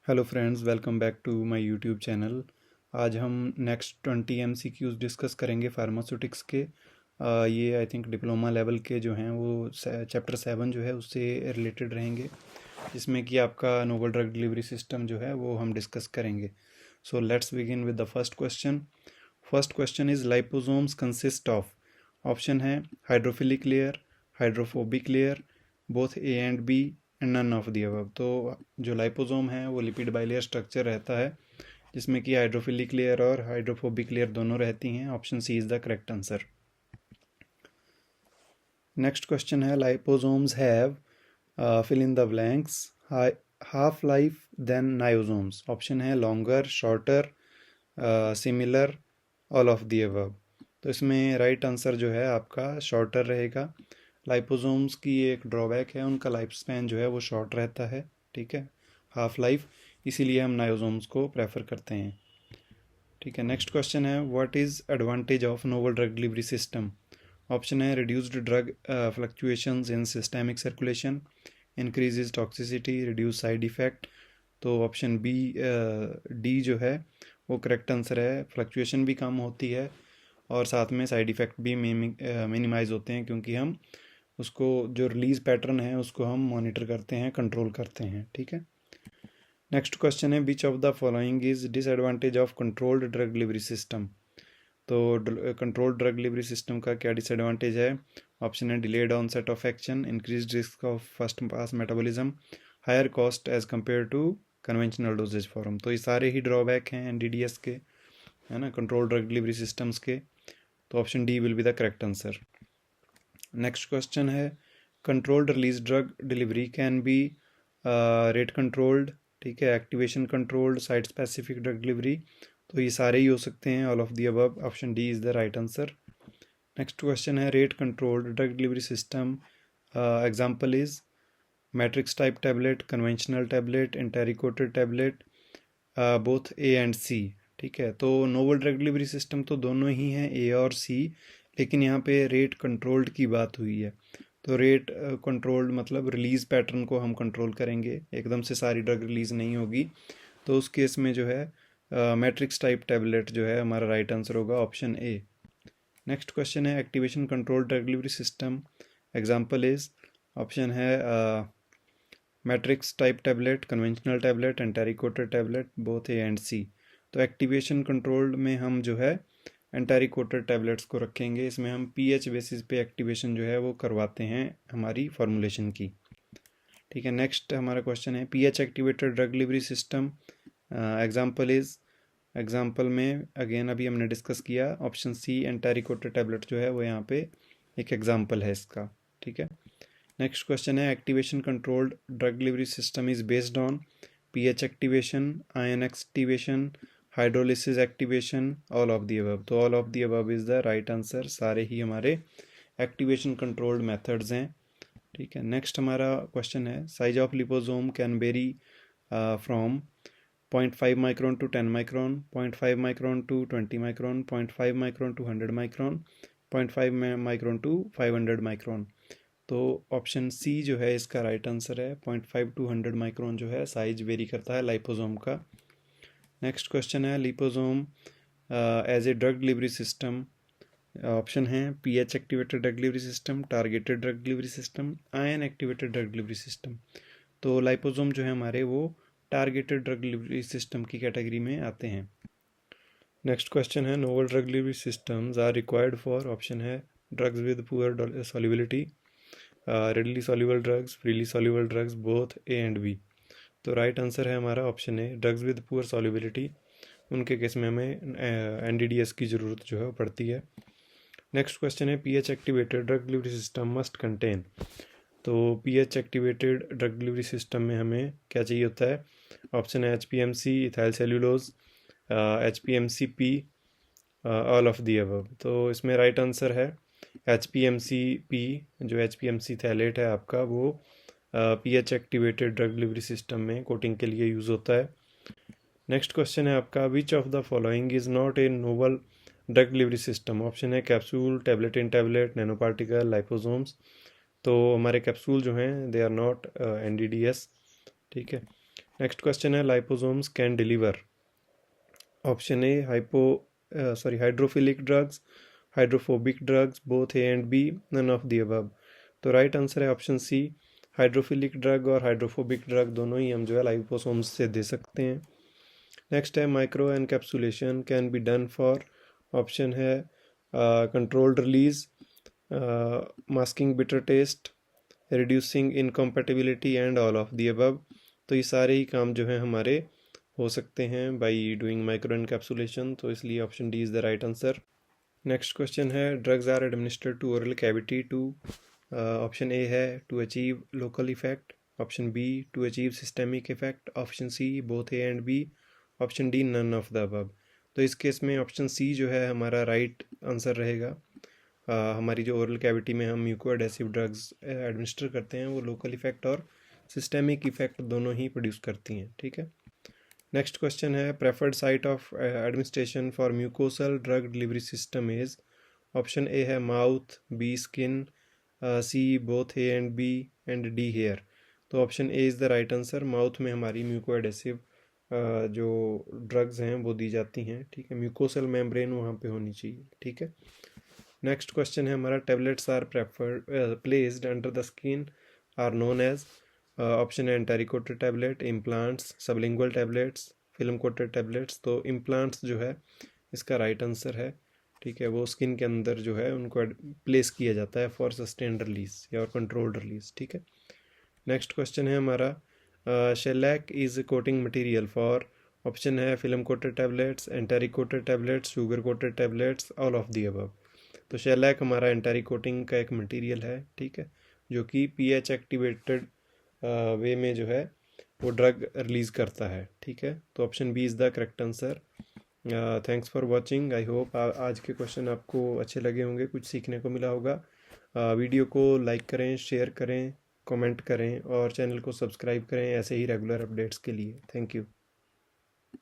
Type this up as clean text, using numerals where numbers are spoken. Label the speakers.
Speaker 1: Hello friends, welcome back to my YouTube channel. आज हम next 20 MCQs discuss करेंगे pharmaceutics के। ये आई थिंक डिप्लोमा लेवल के जो हैं वो चैप्टर 7 जो है उससे रिलेटेड रहेंगे, जिसमें कि आपका नोवल ड्रग डिलीवरी सिस्टम जो है वो हम डिस्कस करेंगे। So let's begin with the first question. First question is liposomes consist of. Option है hydrophilic layer, hydrophobic layer, both A and B and none of the above. तो जो liposome है वो लिपिड बाइलेयर स्ट्रक्चर रहता है, जिसमें कि hydrophilic layer और हाइड्रोफोबिक लेयर दोनों रहती हैं। Option C is the correct answer. Next question है liposomes have fill in the blanks half life than niosomes. Option है longer, shorter, similar, all of the above. तो इसमें राइट आंसर जो है आपका शॉर्टर रहेगा। लाइपोसोम्स की एक ड्रॉबैक है, उनका लाइफ स्पैन जो है वो शॉर्ट रहता है, ठीक है, हाफ लाइफ, इसीलिए हम नायोसोम्स को प्रेफर करते हैं। ठीक है, नेक्स्ट क्वेश्चन है what is advantage of novel drug delivery system. Option है reduced drug fluctuations in systemic circulation, increases toxicity, reduce side effect. तो ऑप्शन बी डी जो है वो करेक्ट आंसर है। फ्लक्चुएशन भी कम होती है और साथ में साइड इफ़ेक्ट भी मिनिमाइज होते हैं, क्योंकि हम उसको जो रिलीज़ पैटर्न है उसको हम मॉनिटर करते हैं, कंट्रोल करते हैं। ठीक है, नेक्स्ट क्वेश्चन है which of the following is disadvantage of controlled drug delivery system. तो कंट्रोल्ड ड्रग डिलीवरी सिस्टम का क्या डिसएडवांटेज है। ऑप्शन है delayed onset of action, increase risk of first pass metabolism, higher cost as compare to conventional dosages form. तो ये सारे ही drawback हैं NDDS के, है ना, कंट्रोल ड्रग डिलीवरी सिस्टम्स के। तो option D will be the correct answer. Next question है controlled release drug delivery can be rate controlled, ठीक है, activation controlled, site specific drug delivery. तो ये सारे ही हो सकते हैं, all of the above. Option D is the right answer. Next question है rate controlled drug delivery system example is matrix type tablet, conventional tablet, enteric coated tablet, both A and C. ठीक है, तो नोवल ड्रग डिलीवरी सिस्टम तो दोनों ही हैं, ए और सी, लेकिन यहाँ पे रेट कंट्रोल्ड की बात हुई है। तो रेट कंट्रोल्ड मतलब रिलीज़ पैटर्न को हम कंट्रोल करेंगे, एकदम से सारी ड्रग रिलीज़ नहीं होगी। तो उस केस में जो है मैट्रिक्स टाइप टैबलेट जो है हमारा राइट आंसर होगा, ऑप्शन ए। नेक्स्ट क्वेश्चन है activation control drug delivery system example is. Option है matrix type tablet, conventional tablet, enteric coated tablet, both A and C. तो एक्टिवेशन कंट्रोल्ड में हम जो है एंटेरिकोटेड टैबलेट्स को रखेंगे। इसमें हम पीएच बेसिस पे एक्टिवेशन जो है वो करवाते हैं हमारी फॉर्मुलेशन की। ठीक है, नेक्स्ट हमारा क्वेश्चन है pH activated drug delivery system example is. Example में अगेन अभी हमने डिस्कस किया, ऑप्शन सी एंटेरिकोटेड टैबलेट जो है वो यहाँ पे एक एग्जांपल है इसका। ठीक है, नेक्स्ट क्वेश्चन है activation controlled drug delivery system is based on pH activation, ion activation, hydrolysis activation, all of the above. तो all of the above is the right answer. सारे ही हमारे एक्टिवेशन कंट्रोल्ड मेथड्स हैं। ठीक है, next हमारा question है size of liposome can vary from 0.5 micron to 10 micron, 0.5 micron to 20 micron, 0.5 micron to 100 micron, 0.5 micron to 500 micron. तो option C जो है इसका राइट आंसर है। 0.5 टू 100 माइक्रोन जो है साइज वेरी करता है लाइपोसोम का। नेक्स्ट क्वेश्चन है liposome as a drug delivery system. Option है pH activated drug delivery system, targeted drug delivery system, ion activated drug delivery system. तो लाइपोसोम जो है हमारे वो टारगेटेड ड्रग डिलीवरी सिस्टम की कैटेगरी में आते हैं। नेक्स्ट क्वेश्चन है novel drug delivery systems are required for. Option है drugs with poor solubility, readily soluble drugs, freely soluble drugs, both A and B. तो राइट आंसर है हमारा option A, drugs with poor solubility. उनके case में हमें NDDS की ज़रूरत जो है वो पड़ती है। नेक्स्ट क्वेश्चन है pH activated drug delivery system must contain. तो pH activated drug delivery system में हमें क्या चाहिए होता है। ऑप्शन है HPMC, ethyl cellulose, HPMC P, all of the above. तो इसमें राइट आंसर है एचपीएमसी-पी। जो एचपीएमसी थैलेट है आपका वो pH activated drug delivery system में कोटिंग के लिए यूज़ होता है। नेक्स्ट क्वेश्चन है आपका which of the following is not a novel drug delivery system. Option है capsule, tablet in tablet, nano particle, liposomes. तो हमारे कैप्सूल जो हैं दे आर नॉट एनडीडीएस। ठीक है, नेक्स्ट क्वेश्चन है liposomes can deliver option A hydrophilic drugs, hydrophobic drugs, both A and B, none of the above. तो right answer है option C, hydrophilic drug और हाइड्रोफोबिक ड्रग दोनों ही हम जो है लाइपोसोम्स से दे सकते हैं। नेक्स्ट है micro encapsulation can be done for, option है controlled release, masking bitter taste, reducing incompatibility and all of the above. तो ये सारे ही काम जो हैं हमारे हो सकते हैं बाई डूइंग माइक्रो एनकैप्सुलेशन, तो इसलिए option D is the right answer. Next question है drugs are administered to oral cavity to, option A है to achieve local effect, option B to achieve systemic effect, option C both A and B, option D none of the above. तो इस case में option C जो है हमारा right answer रहेगा। हमारी जो ओरल कैविटी में हम म्यूको एडेसिव ड्रग्स एडमिनिस्टर करते हैं वो लोकल इफेक्ट और सिस्टेमिक इफेक्ट दोनों ही प्रोड्यूस करती हैं, ठीक है। नेक्स्ट क्वेश्चन है preferred site of administration for mucosal drug delivery system is, option A है mouth, B skin, C both A and B and D hair. तो option A is the right answer, mouth में हमारी muco adhesive जो drugs हैं वो दी जाती हैं, ठीक है। म्यूकोसल मेम्ब्रेन वहाँ पे होनी चाहिए, ठीक है। नेक्स्ट क्वेश्चन है हमारा tablets are preferred placed under the skin are known as, option है enteric coated tablet, implants, sublingual tablets, film coated tablets. तो इम्प्लांट्स जो है इसका राइट आंसर है, ठीक है। वो स्किन के अंदर जो है उनको प्लेस किया जाता है फॉर सस्टेन्ड रिलीज या और कंट्रोल्ड रिलीज, ठीक है। नेक्स्ट क्वेश्चन है हमारा shellac is coating material for, option है film coated tablets, enteric coated tablets, sugar coated tablets, all of the above. तो शेलैक हमारा एंटारी कोटिंग का एक मटेरियल है, ठीक है, जो कि पीएच एक्टिवेटेड वे में जो है वो ड्रग रिलीज़ करता है, ठीक है। तो option B is the correct answer. Thanks for watching. I hope आज के क्वेश्चन आपको अच्छे लगे होंगे, कुछ सीखने को मिला होगा। वीडियो को लाइक करें, शेयर करें, कमेंट करें और चैनल को सब्सक्राइब करें ऐसे ही रेगुलर अपडेट्स के लिए। Thank you.